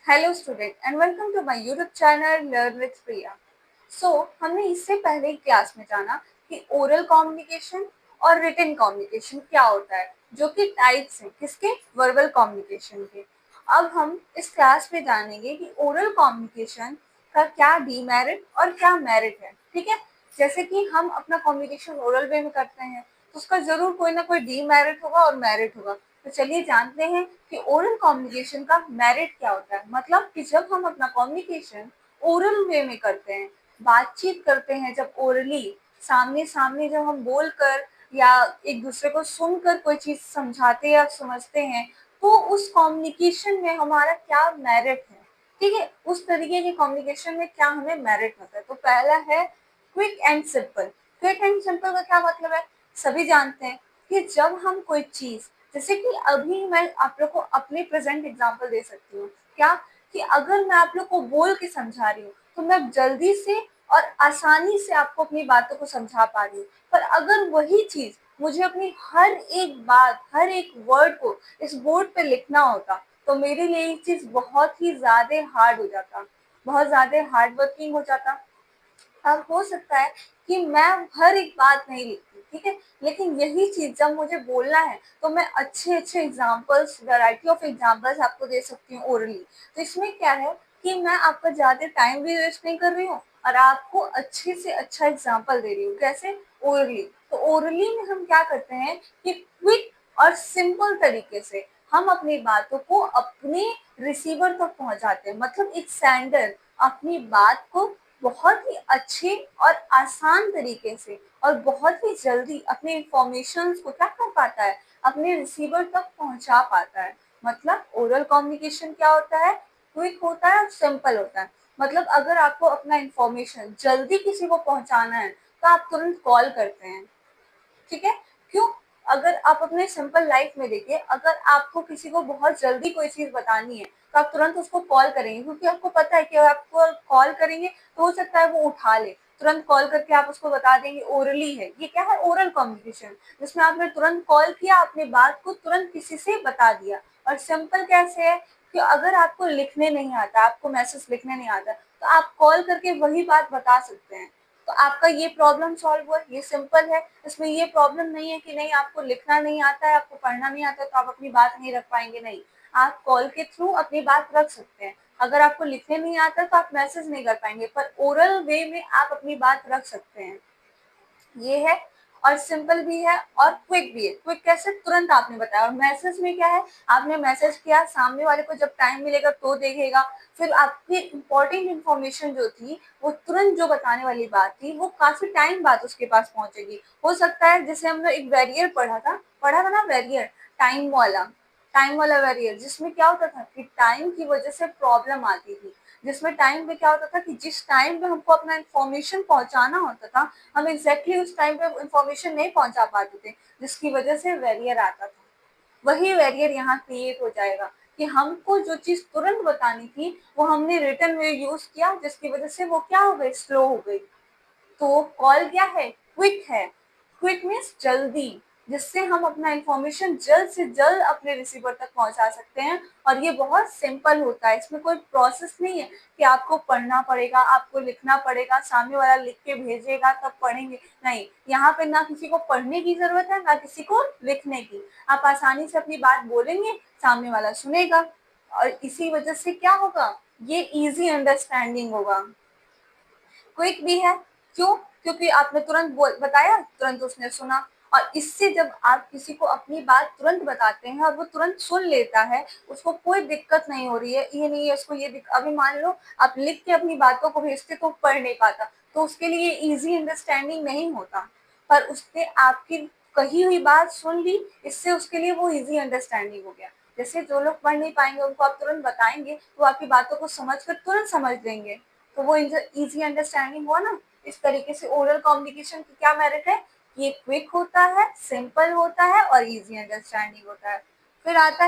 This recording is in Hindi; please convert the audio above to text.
Hello student and welcome to my YouTube channel learn with Priya. हमने इससे पहले ही क्लास में जाना कि ओरल कम्युनिकेशन और रिटन कम्युनिकेशन क्या होता है, जो कि टाइप्स हैं किसके, वर्बल कम्युनिकेशन के। अब हम इस क्लास में जानेंगे कि ओरल कम्युनिकेशन का क्या डीमेरिट और क्या मेरिट है। ठीक है, जैसे कि हम अपना कम्युनिकेशन ओरल वे में करते हैं तो उसका जरूर कोई ना कोई डीमेरिट होगा और मेरिट होगा। तो चलिए जानते हैं कि ओरल कम्युनिकेशन का मेरिट क्या होता है। मतलब कि जब हम अपना कम्युनिकेशन ओरल वे में करते हैं, बातचीत करते हैं, जब ओरली सामने सामने जब हम बोलकर या एक दूसरे को सुनकर कोई चीज समझाते या समझते हैं, तो उस कम्युनिकेशन में हमारा क्या मेरिट है। ठीक है, उस तरीके के कम्युनिकेशन में क्या हमें मेरिट होता है। तो पहला है quick and simple. Quick and simple का क्या मतलब है, सभी जानते हैं कि जब हम कोई चीज, जैसे कि अभी मैं आप लोग को अपने प्रेजेंट एग्जांपल दे सकती हूँ क्या, कि अगर मैं आप लोग को बोल के समझा रही हूँ तो मैं जल्दी से और आसानी से आपको अपनी बातों को समझा पा रही हूँ। पर अगर वही चीज मुझे अपनी हर एक बात, हर एक वर्ड को इस बोर्ड पे लिखना होता तो मेरे लिए ये चीज बहुत ही ज्यादा हार्ड हो जाता, बहुत ज्यादा हार्ड वर्किंग हो जाता। अब हो सकता है कि मैं हर एक बात नहीं लिखती, ठीक है, लेकिन यही चीज जब मुझे बोलना है तो मैं अच्छे अच्छे एग्जाम्पल्स, वैरायटी ऑफ एग्जाम्पल्स आपको दे सकती हूँ ओरली। तो इसमें क्या है कि मैं आपका ज्यादा टाइम भी वेस्ट नहीं कर रही हूँ और आपको अच्छे से अच्छा एग्जाम्पल दे रही हूँ। कैसे, ओरली। तो ओरली में हम क्या करते हैं कि क्विक और सिंपल तरीके से हम अपनी बातों को अपने रिसीवर तक पहुंचाते हैं। मतलब एक सेंडर अपनी बात को बहुत ही अच्छे और आसान तरीके से और बहुत ही जल्दी अपने इंफॉर्मेशन को क्या कर पाता है, अपने रिसीवर तक पहुंचा पाता है। मतलब ओरल कम्युनिकेशन क्या होता है, क्विक होता है और सिंपल होता है। मतलब अगर आपको अपना इंफॉर्मेशन जल्दी किसी को पहुंचाना है तो आप तुरंत कॉल करते हैं। ठीक है, क्यों, अगर आप अपने सिंपल लाइफ में देखिए, अगर आपको किसी को बहुत जल्दी कोई चीज बतानी है तो आप तुरंत उसको कॉल करेंगे, क्योंकि आपको पता है कि आपको कॉल करेंगे तो हो सकता है वो उठा ले। तुरंत कॉल करके आप उसको बता देंगे, ओरली है, ये क्या है, ओरल कम्युनिकेशन, जिसमें आपने तुरंत कॉल किया, अपनी बात को तुरंत किसी से बता दिया। और सिंपल कैसे है कि अगर आपको लिखने नहीं आता, आपको मैसेज लिखने नहीं आता, तो आप कॉल करके वही बात बता सकते हैं। तो आपका ये प्रॉब्लम सॉल्व हुआ, ये सिंपल है। इसमें ये प्रॉब्लम नहीं है कि नहीं आपको लिखना नहीं आता है, आपको पढ़ना नहीं आता है तो आप अपनी बात नहीं रख पाएंगे। नहीं, आप कॉल के थ्रू अपनी बात रख सकते हैं। अगर आपको लिखने नहीं आता तो आप मैसेज नहीं कर पाएंगे, पर ओरल वे में आप अपनी बात रख सकते हैं। ये है, और सिंपल भी है और क्विक भी है। क्विक कैसे, तुरंत आपने बताया। और मैसेज में क्या है, आपने मैसेज किया, सामने वाले को जब टाइम मिलेगा तो देखेगा, फिर आपकी इंपॉर्टेंट इन्फॉर्मेशन जो थी, वो तुरंत जो बताने वाली बात थी, वो काफी टाइम बाद उसके पास पहुंचेगी। हो सकता है, जैसे हमने एक बैरियर पढ़ा था ना, बैरियर, टाइम वाला, टाइम वाला बैरियर, जिसमें क्या होता था कि टाइम की वजह से प्रॉब्लम आती थी। जिसमें टाइम पे क्या होता था कि जिस टाइम पे हमको अपना इंफॉर्मेशन पहुंचाना होता था, हम एग्जैक्टली उस टाइम पे इंफॉर्मेशन नहीं पहुंचा पाते थे, जिसकी वजह से बैरियर आता था। वही बैरियर यहाँ क्रिएट हो जाएगा कि हमको जो चीज तुरंत बतानी थी वो हमने रिटर्न में यूज किया, जिसकी वजह से वो क्या हो गई, स्लो हो गई। तो कॉल क्या है, क्विक है। क्विक मीन्स जल्दी, जिससे हम अपना इंफॉर्मेशन जल्द से जल्द अपने रिसीवर तक पहुंचा सकते हैं। और ये बहुत सिंपल होता है, इसमें कोई प्रोसेस नहीं है कि आपको पढ़ना पड़ेगा, आपको लिखना पड़ेगा, सामने वाला लिख के भेजेगा तब पढ़ेंगे। नहीं, यहाँ पे ना किसी को पढ़ने की जरूरत है ना किसी को लिखने की। आप आसानी से अपनी बात बोलेंगे, सामने वाला सुनेगा, और इसी वजह से क्या होगा, ये इजी अंडरस्टैंडिंग होगा। क्विक भी है, क्यों, क्योंकि आपने तुरंत बताया, तुरंत उसने सुना। और इससे जब आप किसी को अपनी बात तुरंत बताते हैं और वो तुरंत सुन लेता है, उसको कोई दिक्कत नहीं हो रही है, ये नहीं है उसको ये अभी मान लो आप लिख के अपनी बातों को भेजते तो पढ़ नहीं पाता, तो उसके लिए इजी अंडरस्टैंडिंग नहीं होता। पर उसने आपकी कही हुई बात सुन ली, इससे उसके लिए वो इजी अंडरस्टैंडिंग हो गया। जैसे जो लोग पढ़ नहीं पाएंगे उनको आप तुरंत बताएंगे तो आपकी बातों को समझ कर तुरंत समझ लेंगे, तो वो इजी अंडरस्टैंडिंग हुआ ना। इस तरीके से ओरल कम्युनिकेशन की क्या मेरिट है, ये क्विक होता है, सिंपल होता है और इजी अंडरस्टैंडिंग होता है। फिर आता है